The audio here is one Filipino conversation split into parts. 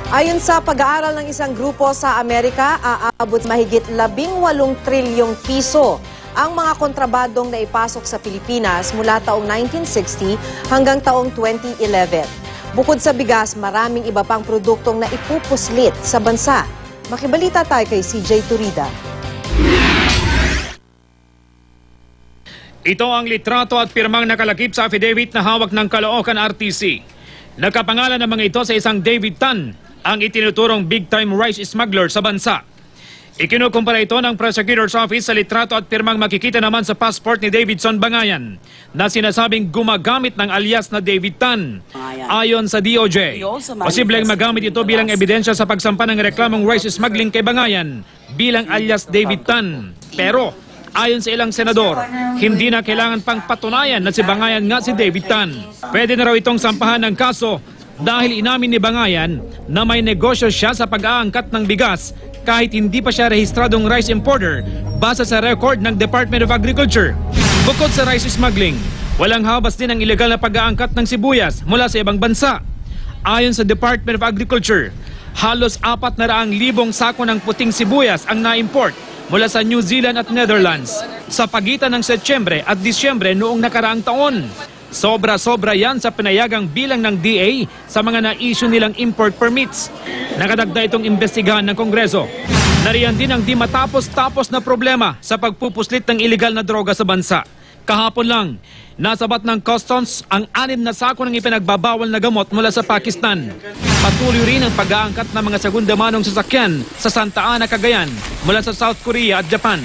Ayon sa pag-aaral ng isang grupo sa Amerika, aabot mahigit 18 trilyong piso ang mga kontrabandong naipasok sa Pilipinas mula taong 1960 hanggang taong 2011. Bukod sa bigas, maraming iba pang produktong naipupuslit sa bansa. Makibalita tayo kay CJ Turida. Ito ang litrato at pirmang nakalakip sa affidavit na hawak ng Caloocan RTC. Nakapangalan ng mga ito sa isang David Tan, ang itinuturong big-time rice smuggler sa bansa. Ikinukumpara ito ng Prosecutor's Office sa litrato at pirmang makikita naman sa passport ni Davidson Bangayan na sinasabing gumagamit ng alias na David Tan. Ayon sa DOJ, posibleng magamit ito bilang ebidensya sa pagsampa ng reklamong rice smuggling kay Bangayan bilang alias David Tan. Pero ayon sa ilang senador, hindi na kailangan pang patunayan na si Bangayan nga si David Tan. Pwede na raw itong sampahan ng kaso dahil inamin ni Bangayan na may negosyo siya sa pag-aangkat ng bigas kahit hindi pa siya rehistradong rice importer base sa record ng Department of Agriculture. Bukod sa rice smuggling, walang habas din ang ilegal na pag-aangkat ng sibuyas mula sa ibang bansa. Ayon sa Department of Agriculture, halos 400,000 sako ng puting sibuyas ang na-import mula sa New Zealand at Netherlands sa pagitan ng Setyembre at Disyembre noong nakaraang taon. Sobra-sobra yan sa pinayagang bilang ng DA sa mga na-issue nilang import permits. Nakadagda itong imbestigahan ng Kongreso. Nariyan din ang di matapos-tapos na problema sa pagpupuslit ng ilegal na droga sa bansa. Kahapon lang, nasabat ng customs ang 6 na sako ng ipinagbabawal na gamot mula sa Pakistan. Patuloy rin ang pag-aangkat ng mga segunda-manong sasakyan sa Santa Ana, Cagayan mula sa South Korea at Japan.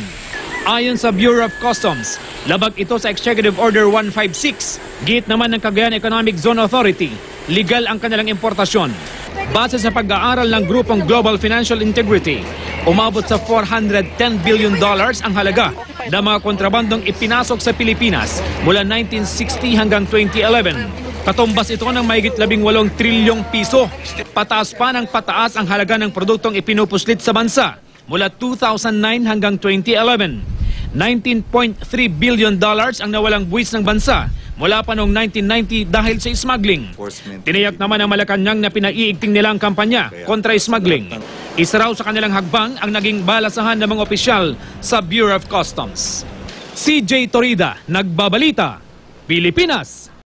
Ayon sa Bureau of Customs, labag ito sa Executive Order 156. Git naman ng Cagayan Economic Zone Authority, legal ang kanilang importasyon. Base sa pag-aaral ng grupong Global Financial Integrity, umabot sa $410 billion ang halaga ng mga kontrabandong ipinasok sa Pilipinas mula 1960 hanggang 2011. Katumbas ito ng mahigit 18 trilyong piso. Pataas pa ng pataas ang halaga ng produktong ipinupuslit sa bansa mula 2009 hanggang 2011. $19.3 billion ang nawalang buwis ng bansa mula pa noong 1990 dahil sa smuggling. Tiniyak naman ng Malacanang na pinaiigting nila ang kampanya kontra smuggling. Isa raw sa kanilang hagbang ang naging balasahan ng mga opisyal sa Bureau of Customs. CJ Torida, Nagbabalita, Pilipinas.